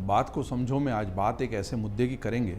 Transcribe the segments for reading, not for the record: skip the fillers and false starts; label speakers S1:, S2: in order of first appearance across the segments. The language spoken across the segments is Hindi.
S1: बात को समझो में आज बात एक ऐसे मुद्दे की करेंगे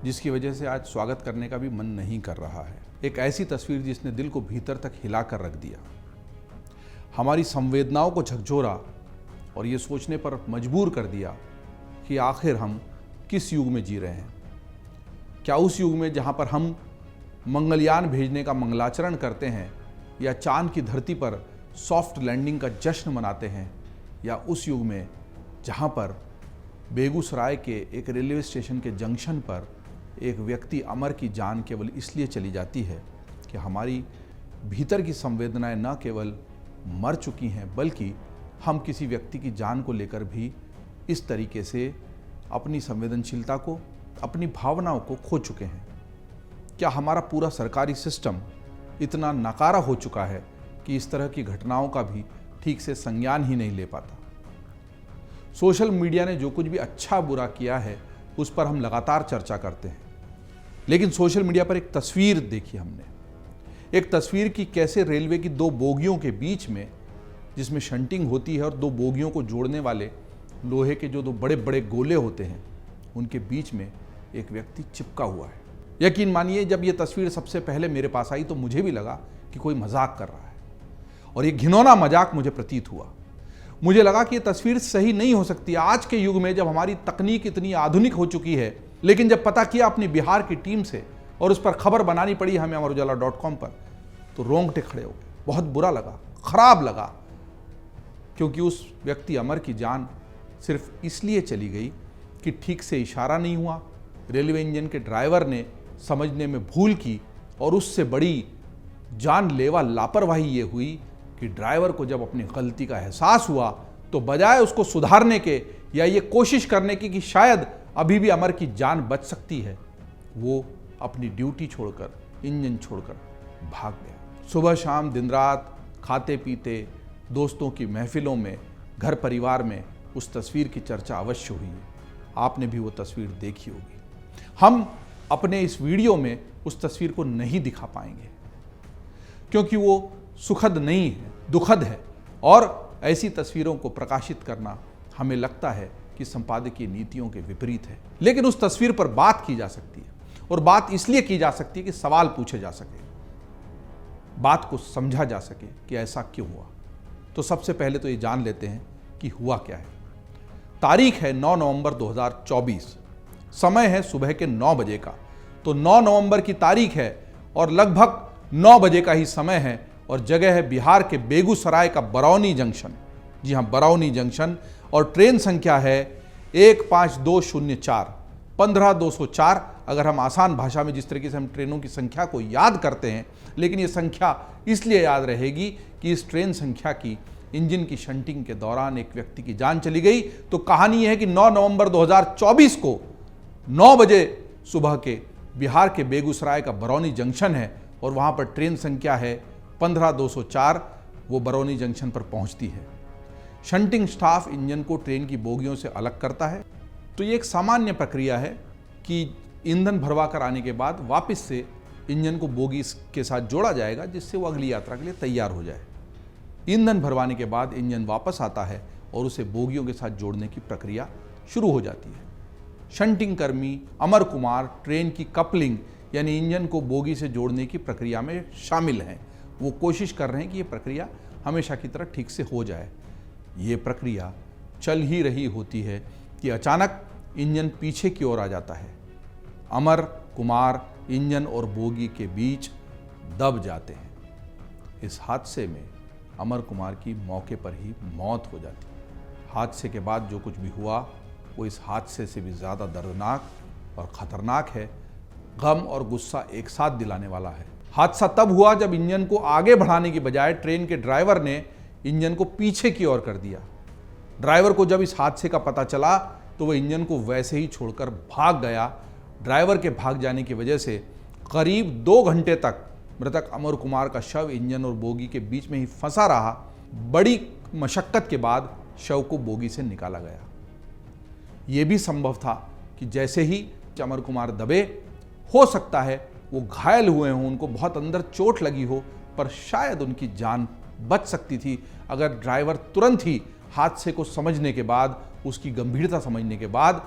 S1: जिसकी वजह से आज स्वागत करने का भी मन नहीं कर रहा है। एक ऐसी तस्वीर जिसने दिल को भीतर तक हिला कर रख दिया, हमारी संवेदनाओं को झकझोरा और ये सोचने पर मजबूर कर दिया कि आखिर हम किस युग में जी रहे हैं। क्या उस युग में जहाँ पर हम मंगलयान भेजने का मंगलाचरण करते हैं या चांद की धरती पर सॉफ्ट लैंडिंग का जश्न मनाते हैं, या उस युग में जहाँ पर बेगूसराय के एक रेलवे स्टेशन के जंक्शन पर एक व्यक्ति अमर की जान केवल इसलिए चली जाती है कि हमारी भीतर की संवेदनाएं न केवल मर चुकी हैं बल्कि हम किसी व्यक्ति की जान को लेकर भी इस तरीके से अपनी संवेदनशीलता को, अपनी भावनाओं को खो चुके हैं। क्या हमारा पूरा सरकारी सिस्टम इतना नकारा हो चुका है कि इस तरह की घटनाओं का भी ठीक से संज्ञान ही नहीं ले पाता? सोशल मीडिया ने जो कुछ भी अच्छा बुरा किया है उस पर हम लगातार चर्चा करते हैं, लेकिन सोशल मीडिया पर एक तस्वीर देखी हमने, एक तस्वीर की कैसे रेलवे की दो बोगियों के बीच में, जिसमें शंटिंग होती है और दो बोगियों को जोड़ने वाले लोहे के जो दो बड़े बड़े गोले होते हैं, उनके बीच में एक व्यक्ति चिपका हुआ है। यकीन मानिए, जब ये तस्वीर सबसे पहले मेरे पास आई तो मुझे भी लगा कि कोई मजाक कर रहा है, और ये घिनौना मजाक मुझे प्रतीत हुआ। मुझे लगा कि ये तस्वीर सही नहीं हो सकती। आज के युग में जब हमारी तकनीक इतनी आधुनिक हो चुकी है, लेकिन जब पता किया अपनी बिहार की टीम से और उस पर खबर बनानी पड़ी हमें अमरउजाला.com पर, तो रोंगटे खड़े हो गए। बहुत बुरा लगा, खराब लगा, क्योंकि उस व्यक्ति अमर की जान सिर्फ इसलिए चली गई कि ठीक से इशारा नहीं हुआ, रेलवे इंजन के ड्राइवर ने समझने में भूल की, और उससे बड़ी जानलेवा लापरवाही ये हुई कि ड्राइवर को जब अपनी गलती का एहसास हुआ तो बजाय उसको सुधारने के या ये कोशिश करने की कि शायद अभी भी अमर की जान बच सकती है, वो अपनी ड्यूटी छोड़कर, इंजन छोड़कर भाग गया। सुबह शाम दिन रात खाते पीते दोस्तों की महफिलों में, घर परिवार में उस तस्वीर की चर्चा अवश्य हुई है। आपने भी वो तस्वीर देखी होगी। हम अपने इस वीडियो में उस तस्वीर को नहीं दिखा पाएंगे क्योंकि वो सुखद नहीं है, दुखद है, और ऐसी तस्वीरों को प्रकाशित करना हमें लगता है कि संपादकीय नीतियों के विपरीत है। लेकिन उस तस्वीर पर बात की जा सकती है, और बात इसलिए की जा सकती है कि सवाल पूछे जा सके, बात को समझा जा सके कि ऐसा क्यों हुआ। तो सबसे पहले तो ये जान लेते हैं कि हुआ क्या है। तारीख है 9 नवंबर 2024, समय है सुबह के 9 बजे का। तो 9 नवंबर की तारीख है और लगभग 9 बजे का ही समय है, और जगह है बिहार के बेगूसराय का बरौनी जंक्शन। जी हाँ, बरौनी जंक्शन, और ट्रेन संख्या है 15204, 15204। अगर हम आसान भाषा में जिस तरीके से हम ट्रेनों की संख्या को याद करते हैं, लेकिन ये संख्या इसलिए याद रहेगी कि इस ट्रेन संख्या की इंजन की शंटिंग के दौरान एक व्यक्ति की जान चली गई। तो कहानी यह है कि 9 नवंबर 2024 को 9 बजे सुबह के बिहार के बेगूसराय का बरौनी जंक्शन है, और वहाँ पर ट्रेन संख्या है 15204, वो बरौनी जंक्शन पर पहुँचती है। शंटिंग स्टाफ इंजन को ट्रेन की बोगियों से अलग करता है। तो ये एक सामान्य प्रक्रिया है कि ईंधन भरवा कर आने के बाद वापस से इंजन को बोगी के साथ जोड़ा जाएगा, जिससे वो अगली यात्रा के लिए तैयार हो जाए। ईंधन भरवाने के बाद इंजन वापस आता है और उसे बोगियों के साथ जोड़ने की प्रक्रिया शुरू हो जाती है। शंटिंग कर्मी अमर कुमार ट्रेन की कपलिंग यानी इंजन को बोगी से जोड़ने की प्रक्रिया में शामिल हैं। वो कोशिश कर रहे हैं कि ये प्रक्रिया हमेशा की तरह ठीक से हो जाए। ये प्रक्रिया चल ही रही होती है कि अचानक इंजन पीछे की ओर आ जाता है। अमर कुमार इंजन और बोगी के बीच दब जाते हैं। इस हादसे में अमर कुमार की मौके पर ही मौत हो जाती है। हादसे के बाद जो कुछ भी हुआ वो इस हादसे से भी ज़्यादा दर्दनाक और ख़तरनाक है। गम और गुस्सा एक साथ दिलाने वाला है। हादसा तब हुआ जब इंजन को आगे बढ़ाने की बजाय ट्रेन के ड्राइवर ने इंजन को पीछे की ओर कर दिया। ड्राइवर को जब इस हादसे का पता चला तो वह इंजन को वैसे ही छोड़कर भाग गया। ड्राइवर के भाग जाने की वजह से करीब 2 घंटे तक मृतक अमर कुमार का शव इंजन और बोगी के बीच में ही फंसा रहा। बड़ी मशक्कत के बाद शव को बोगी से निकाला गया। ये भी संभव था कि जैसे ही अमर कुमार दबे, हो सकता है वो घायल हुए हों, उनको बहुत अंदर चोट लगी हो, पर शायद उनकी जान बच सकती थी अगर ड्राइवर तुरंत ही हादसे को समझने के बाद उसकी गंभीरता समझने के बाद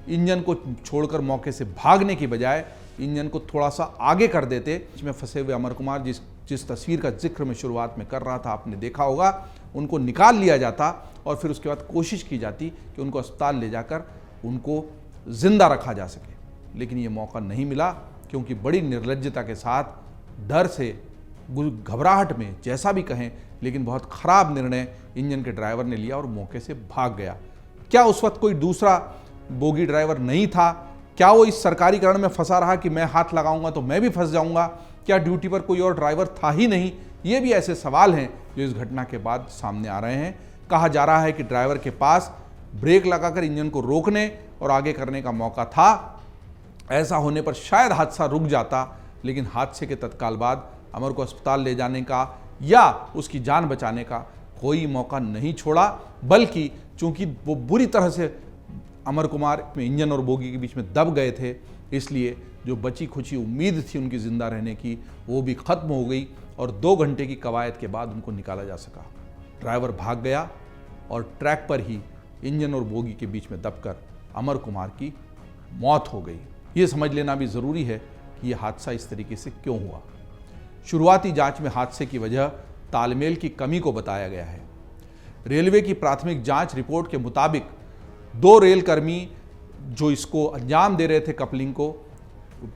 S1: इंजन को छोड़कर मौके से भागने की बजाय इंजन को थोड़ा सा आगे कर देते। इसमें फंसे हुए अमर कुमार जिस तस्वीर का जिक्र मैं शुरुआत में कर रहा था, आपने देखा होगा, उनको निकाल लिया जाता और फिर उसके बाद कोशिश की जाती कि उनको अस्पताल ले जाकर उनको जिंदा रखा जा सके। लेकिन ये मौका नहीं मिला, क्योंकि बड़ी निर्लज्जता के साथ, डर से, घबराहट में, जैसा भी कहें, लेकिन बहुत खराब निर्णय इंजन के ड्राइवर ने लिया और मौके से भाग गया। क्या उस वक्त कोई दूसरा बोगी ड्राइवर नहीं था? क्या वो इस सरकारीकरण में फंसा रहा कि मैं हाथ लगाऊंगा तो मैं भी फंस जाऊंगा? क्या ड्यूटी पर कोई और ड्राइवर था ही नहीं? ये भी ऐसे सवाल हैं जो इस घटना के बाद सामने आ रहे हैं। कहा जा रहा है कि ड्राइवर के पास ब्रेक लगाकर इंजन को रोकने और आगे करने का मौका था। ऐसा होने पर शायद हादसा रुक जाता, लेकिन हादसे के तत्काल बाद अमर को अस्पताल ले जाने का या उसकी जान बचाने का कोई मौका नहीं छोड़ा, बल्कि चूंकि वो बुरी तरह से अमर कुमार में इंजन और बोगी के बीच में दब गए थे, इसलिए जो बची खुची उम्मीद थी उनकी जिंदा रहने की, वो भी खत्म हो गई और 2 घंटे की कवायद के बाद उनको निकाला जा सका। ड्राइवर भाग गया और ट्रैक पर ही इंजन और बोगी के बीच में दबकर अमर कुमार की मौत हो गई। ये समझ लेना भी ज़रूरी है कि यह हादसा इस तरीके से क्यों हुआ। शुरुआती जांच में हादसे की वजह तालमेल की कमी को बताया गया है। रेलवे की प्राथमिक जांच रिपोर्ट के मुताबिक 2 रेलकर्मी जो इसको अंजाम दे रहे थे, कपलिंग को,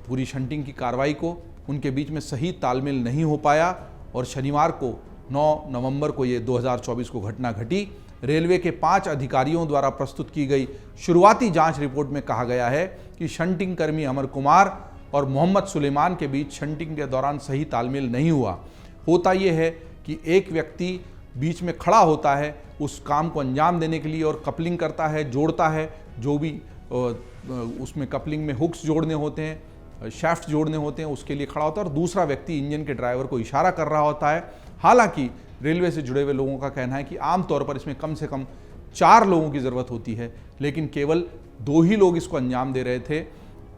S1: पूरी शंटिंग की कार्रवाई को, उनके बीच में सही तालमेल नहीं हो पाया और शनिवार को 9 नवंबर को ये 2024 को घटना घटी। रेलवे के 5 अधिकारियों द्वारा प्रस्तुत की गई शुरुआती जांच रिपोर्ट में कहा गया है कि शंटिंग कर्मी अमर कुमार और मोहम्मद सुलेमान के बीच शंटिंग के दौरान सही तालमेल नहीं हुआ। होता यह है कि एक व्यक्ति बीच में खड़ा होता है उस काम को अंजाम देने के लिए और कपलिंग करता है, जोड़ता है, जो भी उसमें कपलिंग में हुक्स जोड़ने होते हैं, शैफ्ट जोड़ने होते हैं, उसके लिए खड़ा होता है और दूसरा व्यक्ति इंजन के ड्राइवर को इशारा कर रहा होता है। हालांकि रेलवे से जुड़े हुए लोगों का कहना है कि आमतौर पर इसमें कम से कम 4 लोगों की ज़रूरत होती है, लेकिन केवल 2 ही लोग इसको अंजाम दे रहे थे।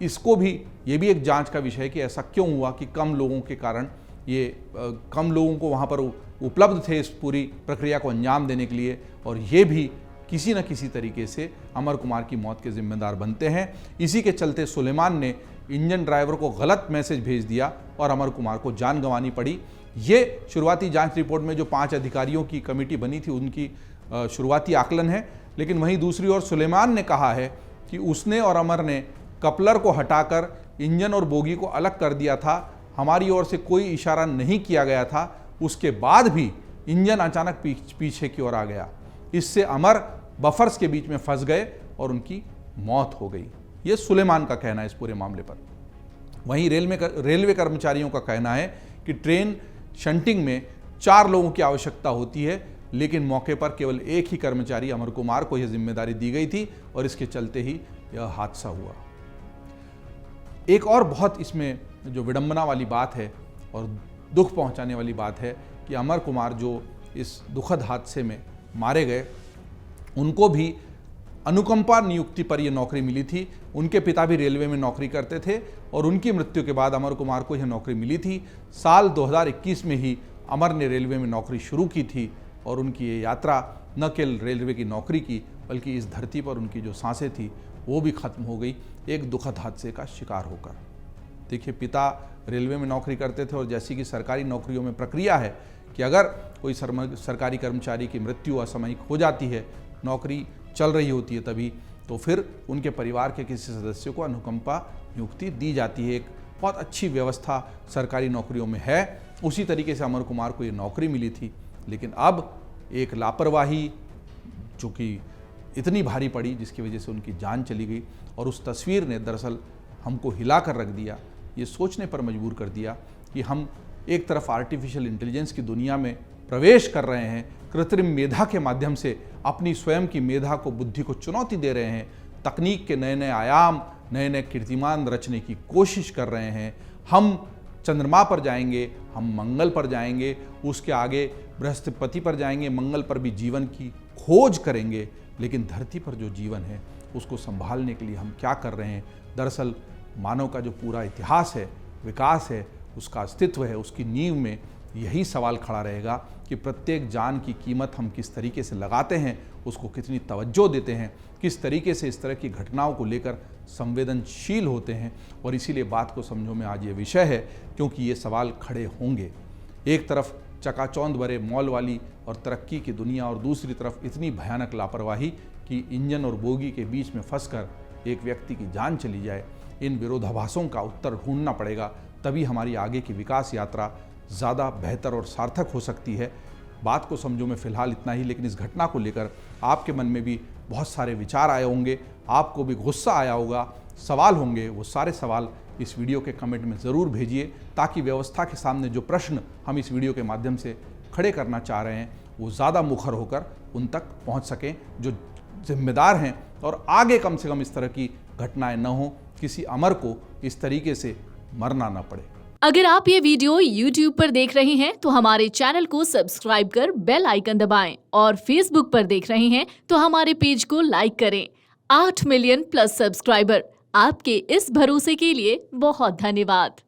S1: इसको भी, ये भी एक जांच का विषय है कि ऐसा क्यों हुआ कि कम लोगों के कारण कम लोगों को वहाँ पर उपलब्ध थे इस पूरी प्रक्रिया को अंजाम देने के लिए, और ये भी किसी न किसी तरीके से अमर कुमार की मौत के जिम्मेदार बनते हैं। इसी के चलते सुलेमान ने इंजन ड्राइवर को गलत मैसेज भेज दिया और अमर कुमार को जान गंवानी पड़ी। ये शुरुआती जांच रिपोर्ट में जो 5 अधिकारियों की कमेटी बनी थी उनकी शुरुआती आकलन है। लेकिन वहीं दूसरी ओर सुलेमान ने कहा है कि उसने और अमर ने कपलर को हटाकर इंजन और बोगी को अलग कर दिया था, हमारी ओर से कोई इशारा नहीं किया गया था। उसके बाद भी इंजन अचानक पीछे की ओर आ गया, इससे अमर बफर्स के बीच में फंस गए और उनकी मौत हो गई। ये सुलेमान का कहना है इस पूरे मामले पर। वहीं रेलवे कर्मचारियों का कहना है कि ट्रेन शंटिंग में 4 लोगों की आवश्यकता होती है, लेकिन मौके पर केवल एक ही कर्मचारी अमर कुमार को यह जिम्मेदारी दी गई थी और इसके चलते ही यह हादसा हुआ। एक और बहुत इसमें जो विडंबना वाली बात है और दुख पहुंचाने वाली बात है कि अमर कुमार जो इस दुखद हादसे में मारे गए, उनको भी अनुकंपा नियुक्ति पर यह नौकरी मिली थी। उनके पिता भी रेलवे में नौकरी करते थे और उनकी मृत्यु के बाद अमर कुमार को यह नौकरी मिली थी। साल 2021 में ही अमर ने रेलवे में नौकरी शुरू की थी और उनकी ये यात्रा न केवल रेलवे की नौकरी की, बल्कि इस धरती पर उनकी जो सांसें थी वो भी खत्म हो गई एक दुखद हादसे का शिकार होकर। देखिए, पिता रेलवे में नौकरी करते थे और जैसी कि सरकारी नौकरियों में प्रक्रिया है कि अगर कोई सरकारी कर्मचारी की मृत्यु असामयिक हो जाती है, नौकरी चल रही होती है तभी, तो फिर उनके परिवार के किसी सदस्य को अनुकंपा नियुक्ति दी जाती है। एक बहुत अच्छी व्यवस्था सरकारी नौकरियों में है। उसी तरीके से अमर कुमार को ये नौकरी मिली थी, लेकिन अब एक लापरवाही जो कि इतनी भारी पड़ी जिसकी वजह से उनकी जान चली गई। और उस तस्वीर ने दरअसल हमको हिला कर रख दिया, ये सोचने पर मजबूर कर दिया कि हम एक तरफ आर्टिफिशियल इंटेलिजेंस की दुनिया में प्रवेश कर रहे हैं, कृत्रिम मेधा के माध्यम से अपनी स्वयं की मेधा को, बुद्धि को चुनौती दे रहे हैं, तकनीक के नए नए आयाम, नए नए कीर्तिमान रचने की कोशिश कर रहे हैं। हम चंद्रमा पर जाएंगे, हम मंगल पर जाएंगे, उसके आगे बृहस्पति पर जाएंगे, मंगल पर भी जीवन की खोज करेंगे, लेकिन धरती पर जो जीवन है उसको संभालने के लिए हम क्या कर रहे हैं? दरअसल मानव का जो पूरा इतिहास है, विकास है, उसका अस्तित्व है, उसकी नींव में यही सवाल खड़ा रहेगा कि प्रत्येक जान की कीमत हम किस तरीके से लगाते हैं, उसको कितनी तवज्जो देते हैं, किस तरीके से इस तरह की घटनाओं को लेकर संवेदनशील होते हैं। और इसीलिए बात को समझो में आज ये विषय है, क्योंकि ये सवाल खड़े होंगे। एक तरफ चकाचौंध भरे मॉल वाली और तरक्की की दुनिया, और दूसरी तरफ इतनी भयानक लापरवाही कि इंजन और बोगी के बीच में फंसकर एक व्यक्ति की जान चली जाए। इन विरोधाभासों का उत्तर ढूंढना पड़ेगा, तभी हमारी आगे की विकास यात्रा ज़्यादा बेहतर और सार्थक हो सकती है। बात को समझो में फ़िलहाल इतना ही, लेकिन इस घटना को लेकर आपके मन में भी बहुत सारे विचार आए होंगे, आपको भी गुस्सा आया होगा, सवाल होंगे। वो सारे सवाल इस वीडियो के कमेंट में ज़रूर भेजिए, ताकि व्यवस्था के सामने जो प्रश्न हम इस वीडियो के माध्यम से खड़े करना चाह रहे हैं वो ज़्यादा मुखर होकर उन तक पहुंच सकें जो जिम्मेदार हैं, और आगे कम से कम इस तरह की घटनाएं न हो, किसी अमर को इस तरीके से मरना ना पड़े।
S2: अगर आप ये वीडियो YouTube पर देख रहे हैं तो हमारे चैनल को सब्सक्राइब कर बेल आइकन दबाएं, और Facebook पर देख रहे हैं तो हमारे पेज को लाइक करें। 8 मिलियन प्लस सब्सक्राइबर, आपके इस भरोसे के लिए बहुत धन्यवाद।